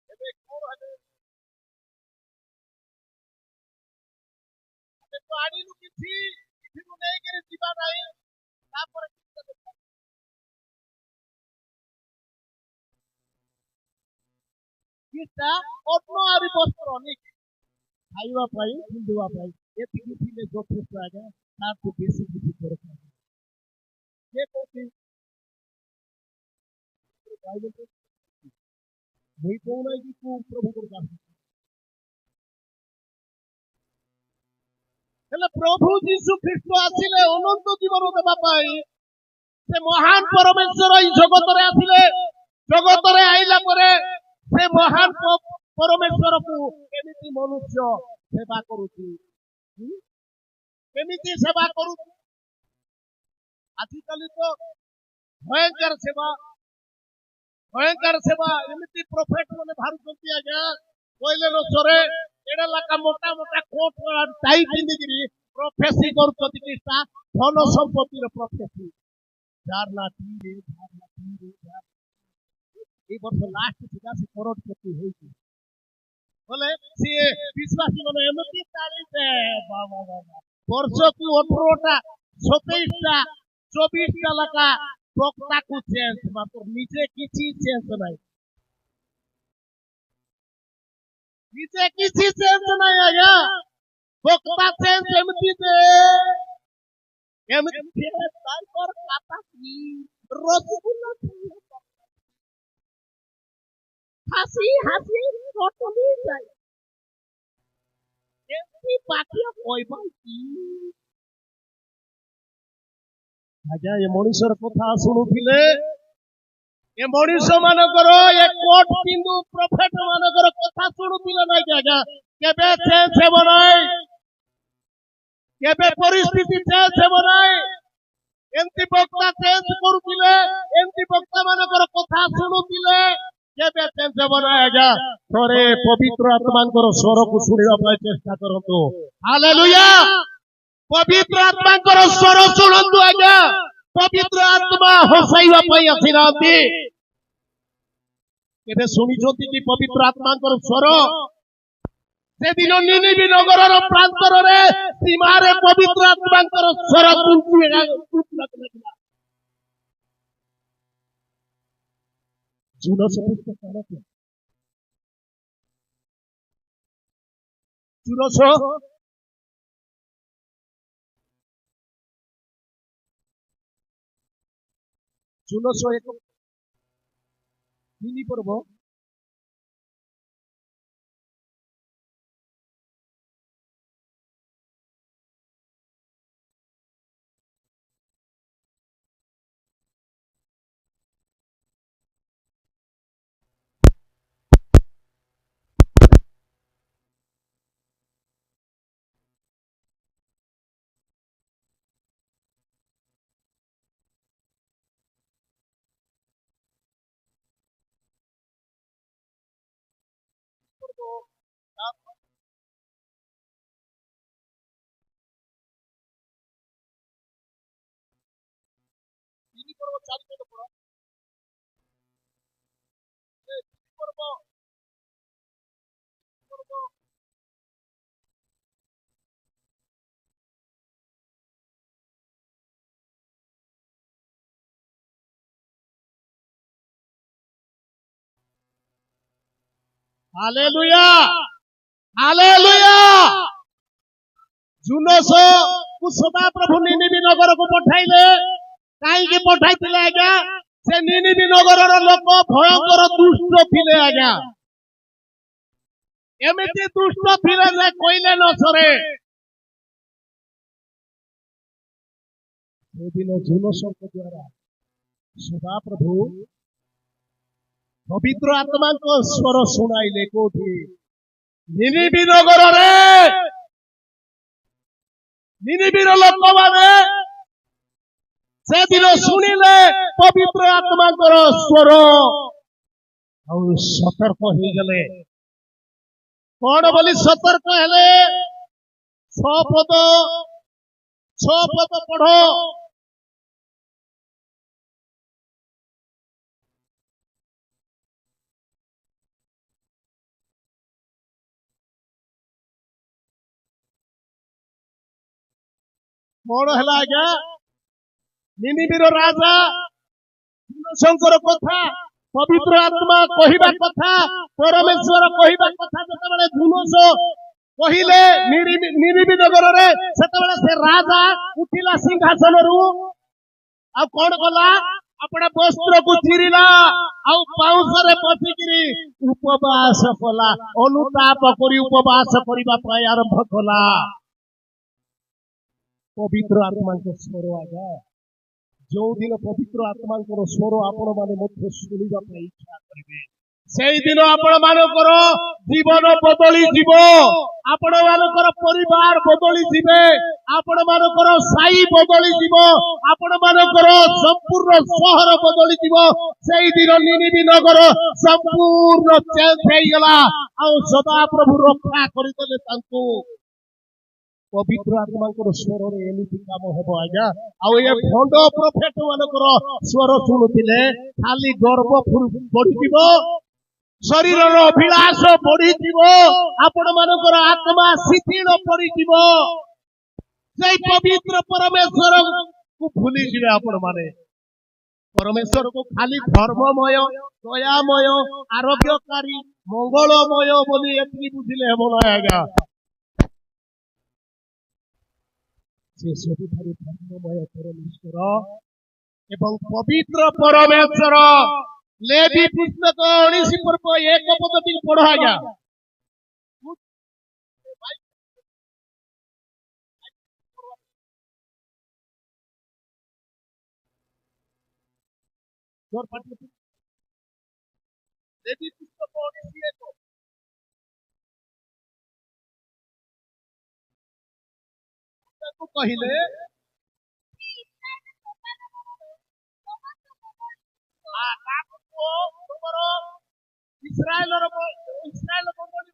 ଏବେ କଣ ହେଲେ ଆମେ ତ ଆଣିଲୁ କିଛି ଏଠିରୁ ନେଇକରି ଯିବା ନାହିଁ। ତାପରେ କିଛିଟା ଅନ୍ନ ଆରି ବସ୍ତ୍ର ନେଇକି ଖାଇବା ପାଇଁ ପିନ୍ଧିବା ପାଇଁ ଏତିକି ଥିଲେ ଯଥେଷ୍ଟ ଆଜ୍ଞା। ତାଠୁ ବେଶୀ କିଛି ଦରକାର ନାହିଁ। କିଏ କହୁଛି ମୁଇଁ କହୁନାହିଁ କି ତୁ ପ୍ରଭୁଙ୍କର ଦାସ। ହେଲେ ପ୍ରଭୁ ଯୀଶୁ ଖ୍ରୀଷ୍ଟ ଆସିଲେ ଅନନ୍ତ ଜୀବନ ଦେବା ପାଇଁ। ସେ ମହାନ ପରମେଶ୍ୱର ଏଇ ଜଗତରେ ଆସିଲେ। ଜଗତରେ ଆଇଲା ପରେ ସେ ମହାନ ପରମେଶ୍ୱରକୁ କେମିତି ମନୁଷ୍ୟ ସେବା କରୁଛି, କେମିତି ସେବା କରୁଛି। ଆଜିକାଲି ତ ଭୟଙ୍କର ସେବା ଏମିତି ପ୍ରଫେଟ ମାନେ ବାହାରୁଛନ୍ତି ଆଜ୍ଞା। କହିଲେ ନ ସରେ। ଏଡା ଲାକା ମୋଟା ମୋଟା କୋଟ ଟାଇ ପିନ୍ଧିକିରି ପ୍ରଫେସି କରୁଛନ୍ତି କି ଧନ ସମ୍ପତ୍ତିର ପ୍ରଫେସି। ଏଇ ବର୍ଷ ଲାଷ୍ଟ ସୁଦ୍ଧା ସେ କରୋଡ଼ପତି ହେଇଛି। ବୋଲେ ସିଏ ବିଶ୍ୱାସୀ ମାନେ ଏମିତି ଚାଲିছে ବର୍ଷକୁ 18ଟା 27ଟା 24ଟା ଲେଖା ବକ୍ତାକୁ ଚେଞ୍ଜ, ମାତ୍ର ନିଜେ କିଛି ଚେଞ୍ଜ ନାହିଁ। ନିଜେ କିଛି ଚେଞ୍ଜ ନାହିଁ ଆଜ୍ଞା। ବକ୍ତା ଚେଞ୍ଜ ଏମିତି ଯେ ଏମିତି ତାଙ୍କର କଥା ରସଗୁଲ୍ଲା হাসি হাসি রটনি যায় এমনি পাখিয়া কইবাই কি আজ্ঞା ଏ ମଣିଷର କଥା ଶୁଣୁଥିଲେ। ଏ ମଣିଷ ମାନଙ୍କର ଏ କୋଟ କିନ୍ତୁ ପ୍ରଫେଟ ମାନଙ୍କର କଥା ଶୁଣୁଥିଲେ ନାଇଁ କି ଆଜ୍ଞା। କେବେ ଚେଞ୍ଜ ହେବ ନାହିଁ, କେବେ ପରିସ୍ଥିତି ଚେଞ୍ଜ ହେବ ନାହିଁ। ଏମିତି ବକ୍ତା ଚେଞ୍ଜ କରୁଥିଲେ, ଏମିତି ବକ୍ତା ମାନଙ୍କର କଥା ଶୁଣୁଥିଲେ। କେବେ ଚେଞ୍ଜ ହେବ ନାହିଁ ଆଜ୍ଞା। ଥରେ ପବିତ୍ର ଆତ୍ମାଙ୍କର ସ୍ୱରକୁ ଶୁଣିବା ପାଇଁ ଚେଷ୍ଟା କରନ୍ତୁ। ହାଲେଲୁୟା। ପବିତ୍ର ଆତ୍ମାଙ୍କର ସ୍ୱର ଶୁଣନ୍ତୁ ଆଜ୍ଞା। ପବିତ୍ର ଆତ୍ମା ହସାଇବା ପାଇଁ ଆସିନାହାନ୍ତି। କେବେ ଶୁଣିଛନ୍ତି କି ପବିତ୍ର ଆତ୍ମାଙ୍କର ସ୍ୱର? ସେଦିନ ନିନିବି ନଗରର ପ୍ରାନ୍ତରରେ ସୀମାରେ ପବିତ୍ର ଆତ୍ମାଙ୍କର ସ୍ୱର ଶୁଣିବାକୁ ଜୁନସ ଏକ ତିନି ପର୍ବ ଚାରି ପର୍ବ हालेलुया हालेलुया जुनस को सदा प्रभु निनिबी नगर को पठाइले काईके पठाइथिले आज्ञा से निनिबी नगर लोक भयंकर दुष्ट थिले आज्ञा एमिति दुष्ट थिले जे कोइले न सरे सेदिन जुनसक द्वारा सदा प्रभु पवित्र आत्मा को स्वर शुणाइले कोठी निनिबी नगर रे निनिबीर लोक माने से दिन शुणिले पवित्र आत्मा स्वर और सतर्क हो गले कौन बोली सतर्क हेले छ पद पढ़ कौन है आज्ञा निनिबीर राजा शंकर कथा पवित्र आत्मा कहवा कथा परमेश्वर कहवा कथा जतबेले धुनुष कहिले निनिबी नगर रे सेतबेले से राजा उठिला सिंहासन रु आ कोन गला अपना वस्त्र को चिरिला आ पाउस रे पथिकिरी उपवास कला अनुताप करी उपवास करिबा पाई आरंभ कला पवित्र आत्मा को स्वर आज्ञा जो दिन पवित्र आत्मा को स्वर आपण माने मध्य सुनिबा पई इच्छा करिवे सेई दिन आपण मानकर जीवन बदली जीव आपण मानकर परिवार बदली जीवे आपण मानकर साई बदली जीव आपण मानकर संपूर्ण शहर बदली जीव सेई दिन निनिबी नगर संपूर्ण चेंज हे गला आ सदा प्रभु रक्षा करितले तांको पवित्र आत्मा स्वर रे एमिति काम हेबो आज्ञा आ ए भंड प्रोफेट मानकर स्वर सुनुथिले खाली गर्व बढ़ी जीवो शरीर रो अभिलाष बढ़ी जीवो आपण मानकर आत्मा शिथिल पड़ी जीवो से पवित्र परमेश्वर को भूली जीवे आपण माने परमेश्वर को खाली धर्ममय दयामय आरोग्यकारी मंगलमय बोली एति बुझिले हेबो ना आज्ञा से सबुठारु धर्ममय परमेश्वर एवं पवित्र परमेश्वर लेवी पुस्तक 19 पर्व 1 पद टी पढ़ो आज्ञा लेवी पुस्तक 19 1 को कहिले इस्राएल मंडली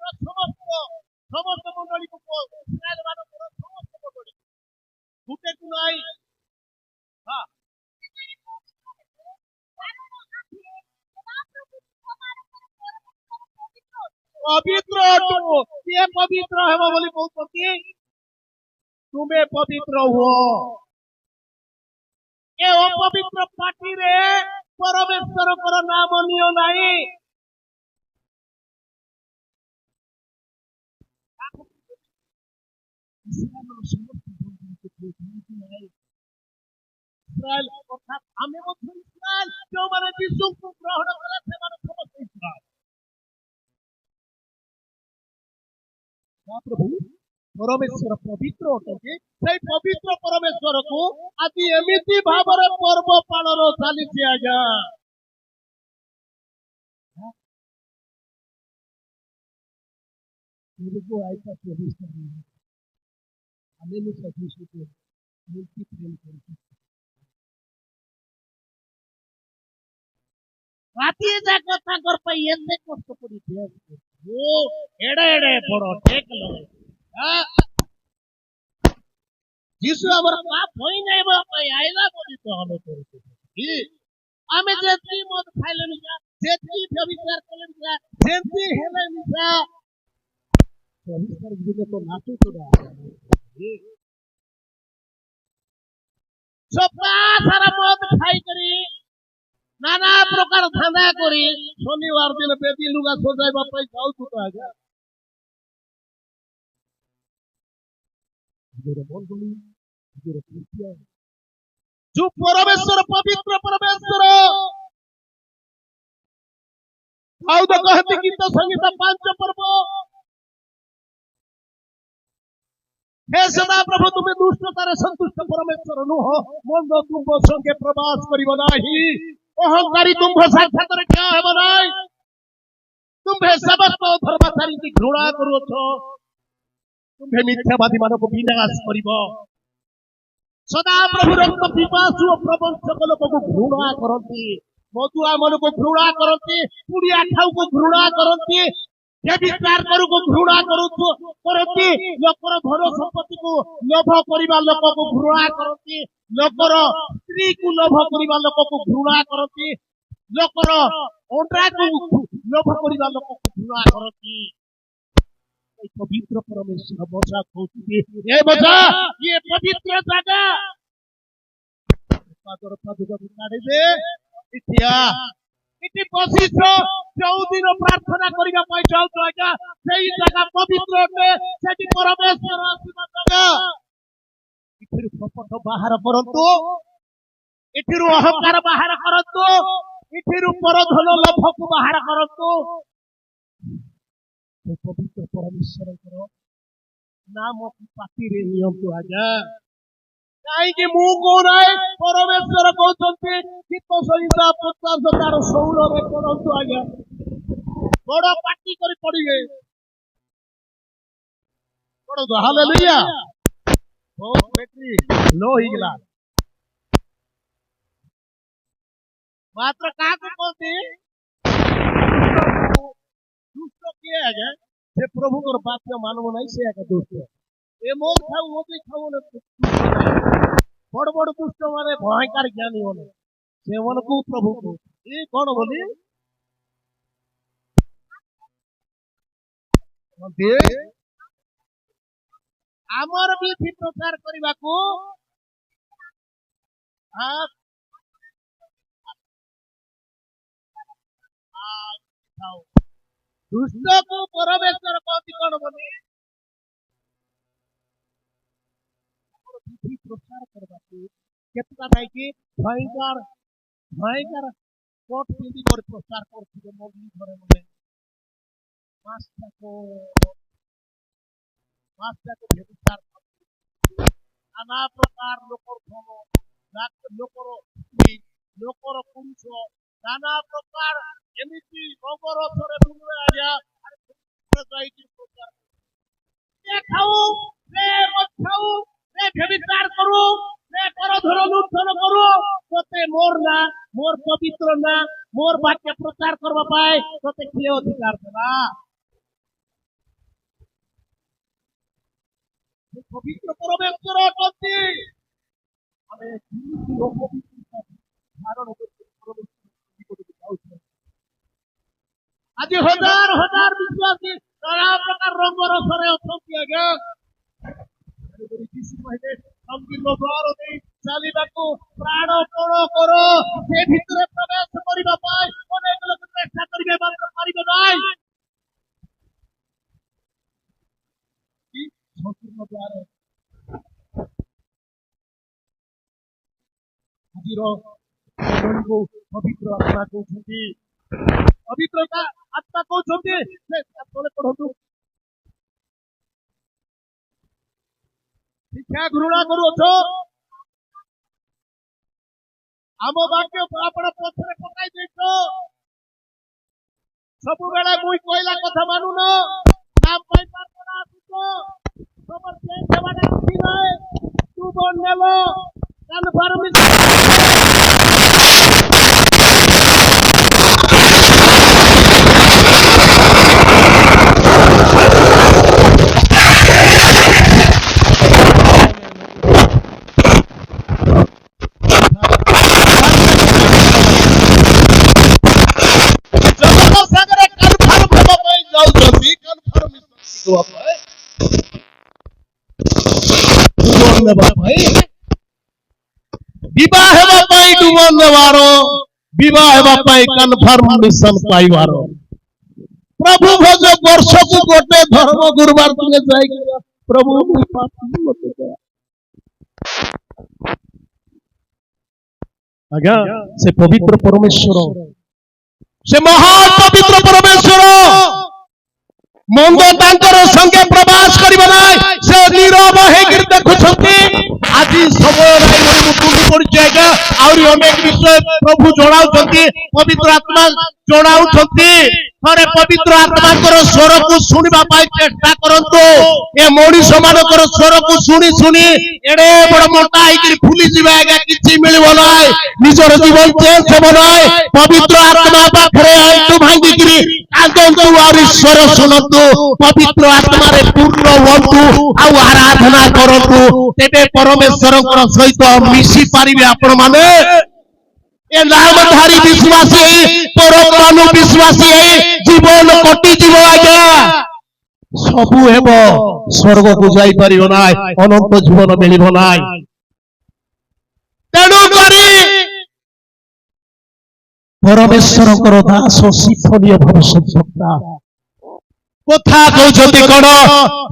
समस्त मंडली को इस्राएल मानकर समस्त मंडली गुटे को नहीं हाँ पवित्र अटो ये पवित्र है बोली कहते तुम्हें पवित्र हुओ ए अपवित्र पार्टी रे परमेश्वर को नाम नियो नहीं इस्राएल अर्थात आमे मध्य इस्राएल जो माने यीशु को ग्रहण करे से माने समस्त इस्राएल प्रभु परमेश्वर पवित्र अटके से पवित्र परमेश्वर को आदि एमिति भाବରେ पर्व पालन चली आज्ञा को ऐसा प्रविष्ट हमें सभी को मूर्ति प्रेम करते राती जाक ताकर पे एते कष्ट पड़ी थे वो एड़े एड़े बड़ टेक लगे जिसु हमर पाप होई नै बापय आइला बोली तो हमें करते ई हमें जेती मत खाइले निका जेती व्यभिचार करले निका जेती हेले निका परमेश्वर जी को नाटू तोड़ा सप्ताह सारा मत खाई करी नाना प्रकार धंदा करी शनिवार दिन बेदी लुगा सजाइबा पई जाउछु तो आज्ञा जो परमेश्वर पवित्र परमेश्वर दाऊद कहते गीत संगीत 5 पर्व हे सदा प्रभु तुम्हें दुष्टतारे संतुष्ट परमेश्वर नुह मंद तुम संगे प्रवास करिब नाही अहंकारी तुम साक्षात क्या हेब नाही तुम्हें समस्त धर्मचारी की घृणा करुछ तुम्हें मिथ्यावादी मान को विनाश करिब सदा प्रभु रक्त पिपासु प्रवंचक लोक को घृणा करती मधुआ मन को घृणा करती पुड़िया खाऊ को घृणा करती व्यभिचार करू को घृणा करती लोकर धन संपत्ति को लोभ करिबा लोक को घृणा करती लोकर स्त्री को लोभ करिबा लोक को घृणा करती लोकर ओंड्रा को लोभ करिबा लोक को घृणा करती पवित्र परमेश्वर बचा कहती ये बचा ये पवित्र जगह पादर पादुका काढी दे इतिया इति बसिछ जो दिन प्रार्थना करिबा पई जाउछ आज्ञा सेही जगह पवित्र अटे सेठी परमेश्वर आसीबा जगह इथिरु कपट बाहर करंतु इथिरु अहंकार बाहर करंतु इथिरु परधन लोभ को बाहर करंतु पवित्र परमेश्वर नाम पाती रे नियम तो आज्ञा कहीं मु कौन परमेश्वर कहते गीत संहिता 50:16 रे पढ़ंतु आज्ञा बड़ पार्टी करी पड़िए पढ़ो हालेलुया बहुत बैटरी लो ही गला मात्र का कहते दुष्ट किए आज्ञा से प्रभु को वाक्य मानव नहीं से आज्ञा दुष्ट ए मोर खाऊ मोती खाऊ बड़ बड़ दुष्ट माने भयंकर ज्ञानी होने से मन को प्रभु को ये कौन बोली आमर भी प्रचार करने को दुष्ट को परमेश्वर कहती कौन बोली प्रचार करने को केतका नहीं कि भयंकर भयंकर कोट पिंदी कर प्रचार करती मोदी घरे मने मास्टर को भेदचार नाना प्रकार लोकर धन लोकर स्त्री लोकर पुरुष नाना प्रकार एमिति गोबर थरे बुलवे आया अरे जाई प्रचार ये खाऊ रे मत खाऊ रे व्यभिचार करू रे परधन लुण्ठन करू तोते मोर ना मोर पवित्र ना मोर वाक्य प्रचार करबा पाए तोते किए अधिकार देला पवित्र परमेश्वर अटंती हमें लोक धारण आज हजार हजार विश्वासी नाना प्रकार रंग रसरे अछंती आज्ञा संकीर्ण द्वार देई चालिबाकू प्राण पण करो से भितरे प्रवेश करिबा पाए अनेक लोक चेष्टा करिबे मात्र पारिबे नाही संकीर्ण द्वार आजिरो को पवित्र आत्मा कहते पवित्रता आत्मा कहते से तले पढ़तु शिक्षा घृणा करुछ आम वाक्य आपण पथरे पकाई देछ सब बेला मुई कहला कथा मानुन नाम पाई प्रार्थना आसुछ खबर से सेवाटा की नाही तू बन नेलो कन्फर्म विवाह डुबन देवार विवाह हेबा पाई कन्फर्मेशन पाइबार प्रभु भज वर्ष को गोटे धर्म गुरुवार तुमे जाई प्रभु पापी मते दया आज्ञा से पवित्र परमेश्वर से महान पवित्र परमेश्वर मंद तांकर संगे प्रवास करिबा नाय से नीरव हे देखुछंती आज समय राय तुंडी पड़ी आज्ञा आउरी अनेक विषय प्रभु जणाउछंती पवित्र आत्मा जणाउछंती थरे पवित्र आत्मा स्वर को शुणा चेष्टा करंतु ए मनीष मानकर स्वर को शुणी शुणी एडे बड़ मोटा होकर फुली जीवा आज्ञा किछि मिलिबो नाय निजर जीवन चेंज हेबो नाय पवित्र आत्मा पाखरे आंतु भांगिकरी कांदंतु और स्वर सुनंतु पवित्र आत्मा रे पूर्ण हुंतु आ आराधना करंतु तेबे परमेश्वर सहित मिसी पारिबे आपण माने ए नामधारी विश्वासी परमाणु विश्वासी जीवन कटि जीव आज्ञा सबु हेब स्वर्ग को जाई परिबो नाय अनंत जीवन मिलिबो नाय तेणु करी परमेश्वर दास सिफोनिय भविष्य वक्ता कथा कहउछंती कोन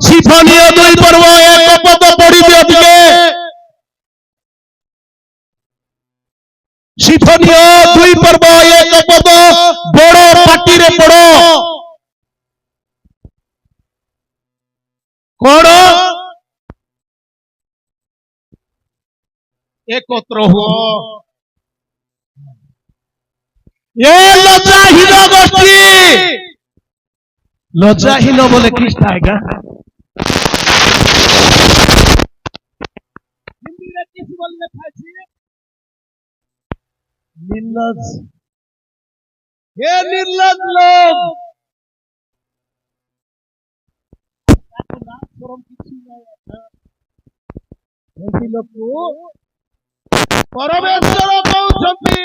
सिफोनिय दुई पर्व एक पद पढ़ी दियो दिए सिफोनिय दुई पर्व एक पद बड़ पाटी रे पड़ो कौन एकत्र हुओ ये लज्जाहीन गोष्ठी लज्जाहीन बोले ख्रीष्ट आएगा हिंदी में किस बोलने फाइसी निर्लज ये निर्लज लोग परमेश्वर कहउछंती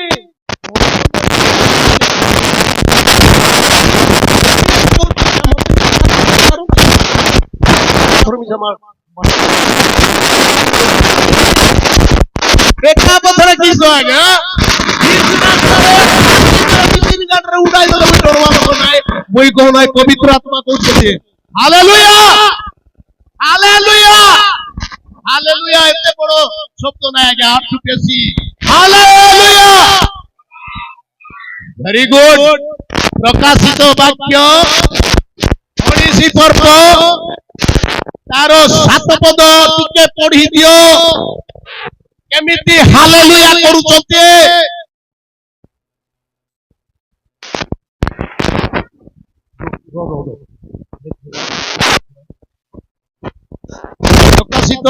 देखा पथर किस आज्ञा उड़ाई डरवा वही कहना पवित्र आत्मा कहते हालेलुया हालेलुया हालेलुया एते बड़ शब्द ना आज्ञा आठ बेसी हालेलुया वेरी गुड प्रकाशित वाक्य 19 पर्व तार 7 पद टिके पढ़ी दियो केमिति हालेलुया करूछते प्रकाशित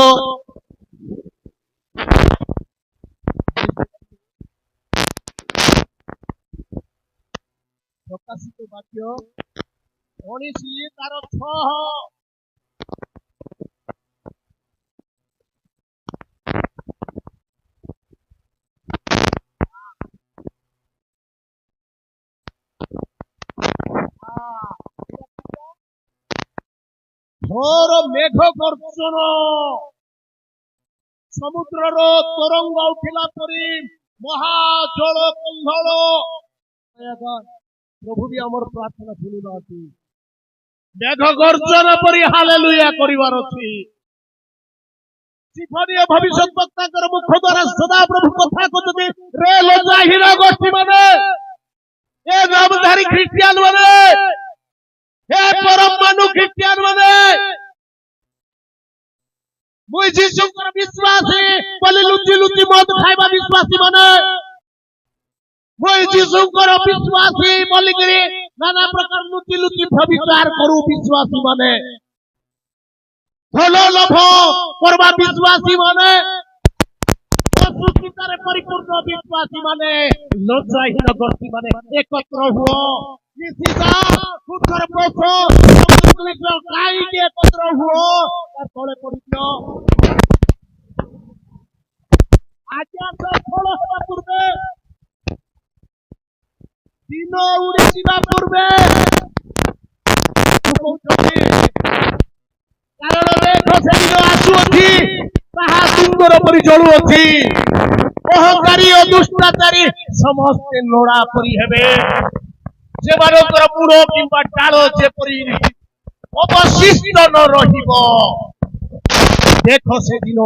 प्रकाशित वाक्य 19 तार 6 घोर मेघ गर्जन समुद्र तरंग उठिला परी महाजल कंधल प्रभु भी आमर प्रार्थना शुणा मेघ गर्जन परी हालेलुया करिवार अछि सिफोनिय भविष्य वक्ताकर मुख द्वारा सदा प्रभु कथा कहते रे लज्जाहीन गोष्ठी माने ए नामधारी ख्रिस्टियान माने हे परमाणु ख्रिस्टियान माने मुई जीशुकर विश्वासी बोली लुचि लुचि मद खाइबा विश्वासी माने मुई जीशुकर विश्वासी बोली करी नाना प्रकार लुचि लुचि व्यभिचार करू विश्वासी माने भलो लोभ करबा विश्वासी माने सुचितारे परिपूर्ण विश्वासी माने लज्जाहीन गोष्ठी माने एकत्र हुओ निशिता खुदर पोछो समस्त काई के एकत्र हुओ तार तळे पड़ियो आज्ञा से फल हेबा पूर्वे दिन उड़ी जीवा पूर्वे कारण मेघ से दिन आसुअछि ताहा सुंदर परि जळुअछि ଅହଙ୍କାରୀ ଓ ଦୁଷ୍ଟାଚାରୀ ସମସ୍ତେ ଲୋଡ଼ା ପରି ହେବେ। ସେମାନଙ୍କର ମୂଳ କିମ୍ବା ଡାଳ ଯେପରି ଅବଶିଷ୍ଟ ନ ରହିବ। ଦେଖ ସେଦିନ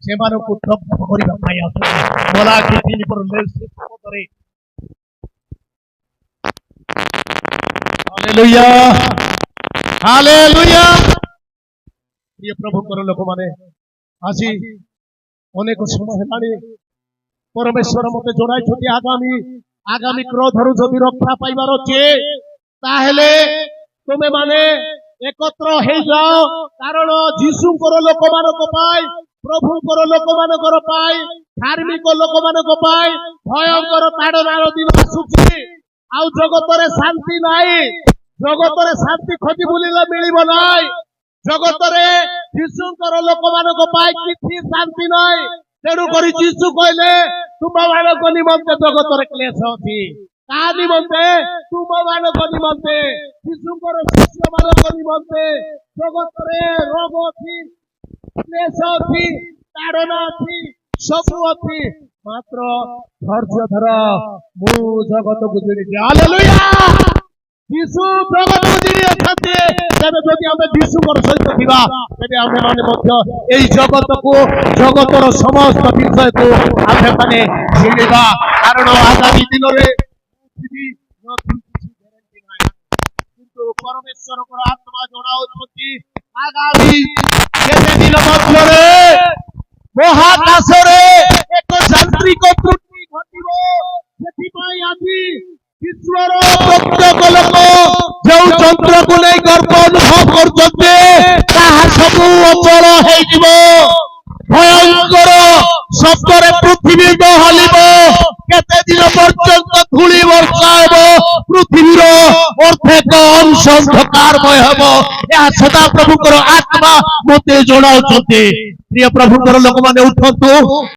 ସେମାନଙ୍କୁ ଦଗ୍ଧ କରିବା ପାଇଁ ଆସୁଛି। ମଲାଖି 3:6 ହାଲେଲୁୟା ହାଲେଲୁୟା। ପ୍ରିୟ ପ୍ରଭୁଙ୍କର ଲୋକମାନେ ଆଜି ଅନେକ ସମୟ ହେଲାଣି ପରମେଶ୍ୱର ମତେ ଜଣାଇଛନ୍ତି ଆଗାମୀ କ୍ରୋଧରୁ ଯଦି ରକ୍ଷା ପାଇବାର ଅଛି ତାହେଲେ ତୁମେ ମାନେ ଏକତ୍ର ହେଇଯାଅ। କାରଣ ଯୀଶୁଙ୍କର ଲୋକମାନଙ୍କ ପାଇଁ, ପ୍ରଭୁଙ୍କର ଲୋକମାନଙ୍କର ପାଇଁ, ଧାର୍ମିକ ଲୋକମାନଙ୍କ ପାଇଁ ଭୟଙ୍କର ତାଡ଼ନାର ଦିନ ଆସୁଛି। ଆଉ ଜଗତରେ ଶାନ୍ତି ନାହିଁ। ଜଗତରେ ଶାନ୍ତି ଖୋଜି ବୁଲିଲେ ମିଳିବ ନାହିଁ। ଜଗତରେ ଯୀଶୁଙ୍କର ଲୋକମାନଙ୍କ ପାଇଁ କିଛି ଶାନ୍ତି ନାହିଁ। ତେଣୁ କରି ଯୀଶୁ କହିଲେ ତୁମମାନଙ୍କ ନିମନ୍ତେ ଜଗତରେ କ୍ଲେଶ ଅଛି। କାହା ନିମନ୍ତେ? ତୁମମାନଙ୍କ ନିମନ୍ତେ, ଯୀଶୁଙ୍କର ଶିଷ୍ୟମାନଙ୍କ ନିମନ୍ତେ ଜଗତରେ ରୋଗ ଅଛି, କ୍ଲେଶ ଅଛି, ତାଡ଼ନା ଅଛି, ସବୁ ଅଛି। ମାତ୍ର ଧୈର୍ଯ୍ୟ ଧର, ମୁଁ ଜଗତକୁ ଜିଣିଛି। ହାଲେଲୁୟା। ଯୀଶୁ ଜଗତକୁ ଜିଣି ଅଛନ୍ତି। ତେବେ ଯଦି ଆମେ ଯୀଶୁଙ୍କର ସହିତ ଥିବା ତେବେ ଆମେ ମାନେ ମଧ୍ୟ ଏଇ ଜଗତର ସମସ୍ତ ବିଷୟକୁ ଆମେ ମାନେ ଜିଣିବା। କାରଣ ଆଗାମୀ ଦିନରେ କିନ୍ତୁ ପରମେଶ୍ୱରଙ୍କର ଆତ୍ମା ଜଣାଉଛନ୍ତି ଆଗାମୀ କେତେ ଦିନ ମଧ୍ୟରେ ମହାକାଶରେ ଏକ ଯାନ୍ତ୍ରିକ ତ୍ରୁଟି ଘଟିବ। ସେଥିପାଇଁ ଆଜି ବିଶ୍ୱର ପ୍ରତ୍ୟେକ ଲୋକ ଯେଉଁ ଯନ୍ତ୍ରକୁ ନେଇ ଗର୍ବ ଅନୁଭବ କରୁଛନ୍ତି ତାହା ସବୁ ଅଚଳ ହେଇଯିବ। ଭୟଙ୍କର ଶବ୍ଦରେ ପୃଥିବୀ ଦୋହଲିବ। କେତେ ଦିନ ପର୍ଯ୍ୟନ୍ତ ଧୂଳି ବର୍ଷା ହେବ। ପୃଥିବୀର ଅର୍ଦ୍ଧେକ ଅଂଶ ଅନ୍ଧକାରମୟ ହେବ। ଏହା ସଦାପ୍ରଭୁଙ୍କର ଆତ୍ମା ମୋତେ ଜଣାଉଛନ୍ତି। ପ୍ରିୟ ପ୍ରଭୁଙ୍କର ଲୋକମାନେ ଉଠନ୍ତୁ।